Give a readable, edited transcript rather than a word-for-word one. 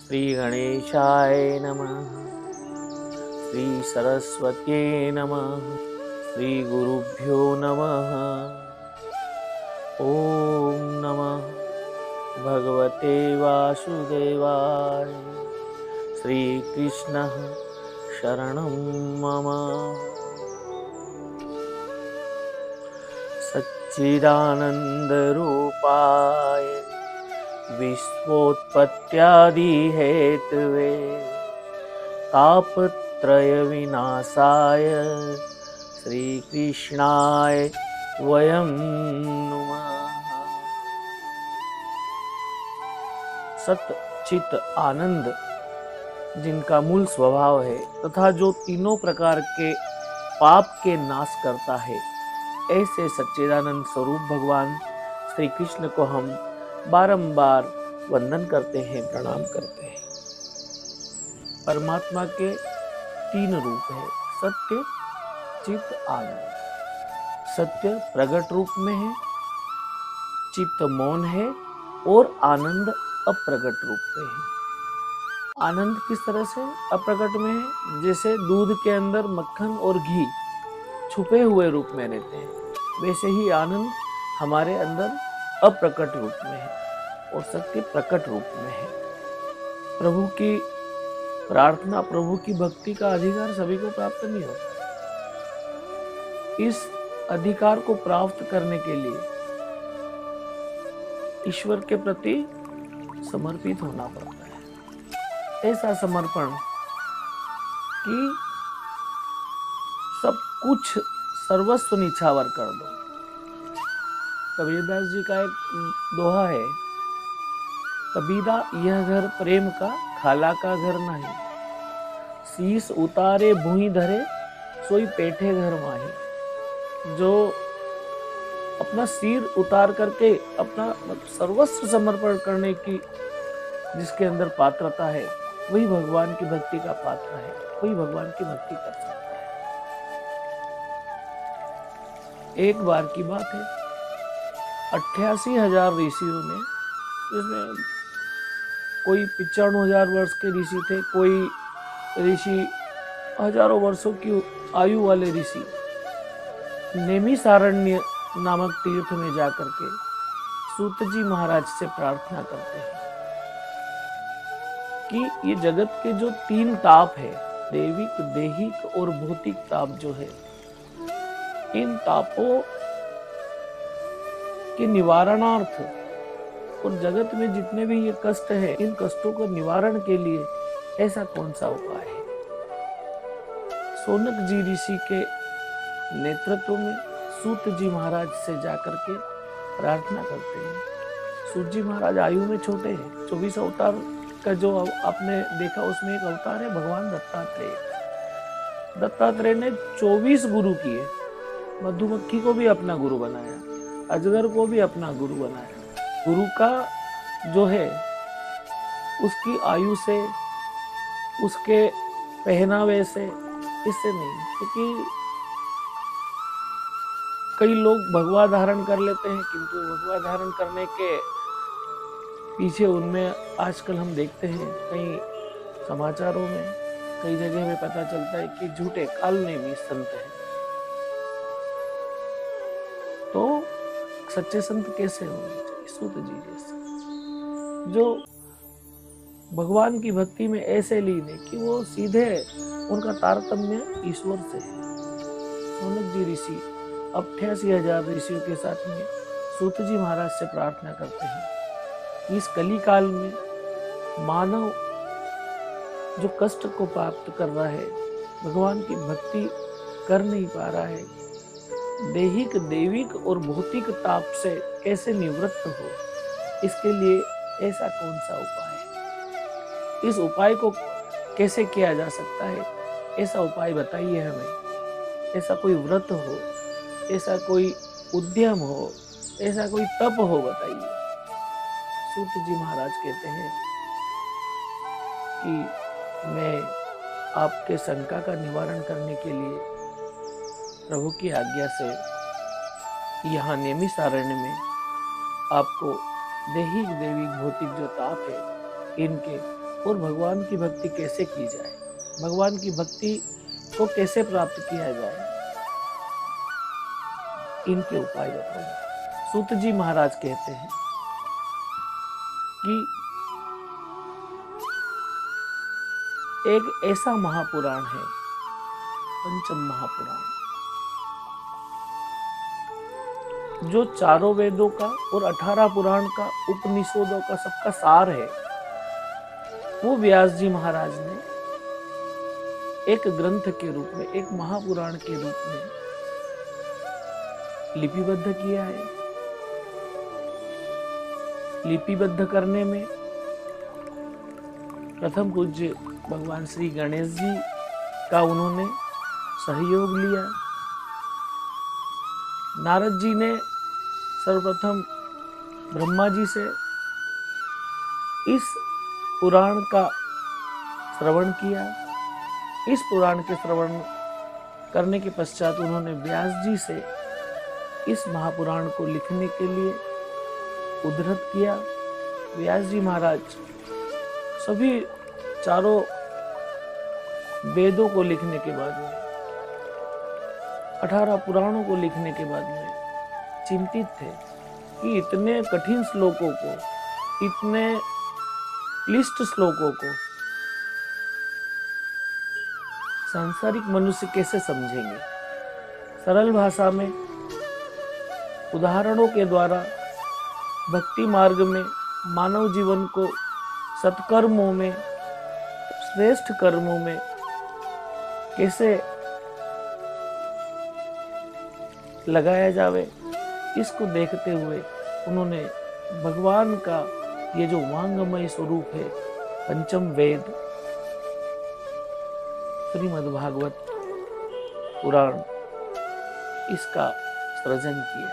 श्री गणेशाय नमः। श्री सरस्वत्यै नमः। श्री गुरुभ्यो नमः। ओम नमः भगवते वासुदेवाय। श्री कृष्णः शरणं मम। सच्चिदानंद रूपाय विश्वोत्पत्त्यादि हेतवे तापत्रय विनाशाय श्रीकृष्णाय वयं नुमः। सत चित आनंद जिनका मूल स्वभाव है तथा जो तीनों प्रकार के पाप के नाश करता है, ऐसे सच्चिदानंद स्वरूप भगवान श्री कृष्ण को हम बारंबार वंदन करते हैं, प्रणाम करते हैं। परमात्मा के तीन रूप है, सत्य चित आनंद। सत्य प्रकट रूप में है, चित्त मौन है और आनंद अप्रकट रूप में है। आनंद किस तरह से अप्रकट में है? जैसे दूध के अंदर मक्खन और घी छुपे हुए रूप में रहते हैं, वैसे ही आनंद हमारे अंदर अप्रकट रूप में है और सत्य प्रकट रूप में है। प्रभु की प्रार्थना, प्रभु की भक्ति का अधिकार सभी को प्राप्त नहीं होता। इस अधिकार को प्राप्त करने के लिए ईश्वर के प्रति समर्पित होना पड़ता है। ऐसा समर्पण कि सब कुछ सर्वस्व निछावर कर दो। कबीरदास जी का एक दोहा है, कबीरा यह घर प्रेम का खाला का घर नहीं, शीस उतारे भूमि धरे सोई पेठे घर माही। जो अपना सिर उतार करके अपना सर्वस्व समर्पण करने की जिसके अंदर पात्रता है, वही भगवान की भक्ति का पात्र है, वही भगवान की भक्ति कर सकता है। एक बार की बात है, 88,000 ऋषियों ने, जिसमें कोई 95,000 वर्ष के ऋषि थे, कोई ऋषि हजारों वर्षों की आयु वाले ऋषि नैमिषारण्य नामक तीर्थ में जाकर के सूत जी महाराज से प्रार्थना करते हैं कि ये जगत के जो तीन ताप है, दैविक, देहिक और भौतिक ताप जो है, इन तापों के निवारणार्थ और जगत में जितने भी ये कष्ट है, इन कष्टों को निवारण के लिए ऐसा कौन सा उपाय है। सोनक जी ऋषि के नेतृत्व में सूत जी महाराज से जाकर के प्रार्थना करते हैं। सूत जी महाराज आयु में छोटे हैं, 24 अवतार का जो आपने देखा उसमें एक अवतार है भगवान दत्तात्रेय। दत्तात्रेय ने 24 गुरु किए, मधुमक्खी को भी अपना गुरु बनाया, अजगर को भी अपना गुरु बनाया। गुरु का जो है उसकी आयु से, उसके पहनावे से, इससे नहीं, क्योंकि कई लोग भगवा धारण कर लेते हैं, किंतु भगवा धारण करने के पीछे उनमें आजकल हम देखते हैं कई समाचारों में, कई जगह में पता चलता है कि झूठे कालनेमी संत हैं। तो सच्चे संत कैसे होने चाहिए? सूत जी जैसे, जो भगवान की भक्ति में ऐसे लीन है कि वो सीधे उनका तारतम्य ईश्वर से है। सोनक जी ऋषि 88,000 ऋषियों के साथ में सूत जी महाराज से प्रार्थना करते हैं, इस कली काल में मानव जो कष्ट को प्राप्त कर रहा है, भगवान की भक्ति कर नहीं पा रहा है, दैहिक, दैविक और भौतिक ताप से कैसे निवृत्त हो, इसके लिए ऐसा कौन सा उपाय है, इस उपाय को कैसे किया जा सकता है, ऐसा उपाय बताइए हमें। ऐसा कोई व्रत हो, ऐसा कोई उद्यम हो, ऐसा कोई तप हो, बताइए। सूत जी महाराज कहते हैं कि मैं आपके शंका का निवारण करने के लिए प्रभु की आज्ञा से यहाँ नैमिषारण्य में आपको दैहिक, दैविक, भौतिक जो ताप है, इनके और भगवान की भक्ति कैसे की जाए, भगवान की भक्ति को कैसे प्राप्त किया जाए, इनके उपाय बताऊंगा। सूत जी महाराज कहते हैं कि एक ऐसा महापुराण है, पंचम महापुराण, जो चारों वेदों का और 18 पुराण का, उपनिषदों का सबका सार है। वो व्यास जी महाराज ने एक ग्रंथ के रूप में, एक महापुराण के रूप में लिपिबद्ध किया है। लिपिबद्ध करने में प्रथम पूज्य भगवान श्री गणेश जी का उन्होंने सहयोग लिया। नारद जी ने सर्वप्रथम ब्रह्मा जी से इस पुराण का श्रवण किया। इस पुराण के श्रवण करने के पश्चात उन्होंने व्यास जी से इस महापुराण को लिखने के लिए उद्धृत किया। व्यास जी महाराज सभी चारों वेदों को लिखने के बाद में, 18 पुराणों को लिखने के बाद में चिंतित थे कि इतने कठिन श्लोकों को, इतने क्लिष्ट श्लोकों को सांसारिक मनुष्य कैसे समझेंगे। सरल भाषा में उदाहरणों के द्वारा भक्ति मार्ग में मानव जीवन को सत्कर्मों में, श्रेष्ठ कर्मों में कैसे लगाया जावे, इसको देखते हुए उन्होंने भगवान का ये जो वांगमय स्वरूप है, पंचम वेद श्रीमद् भागवत पुराण, इसका सृजन किया।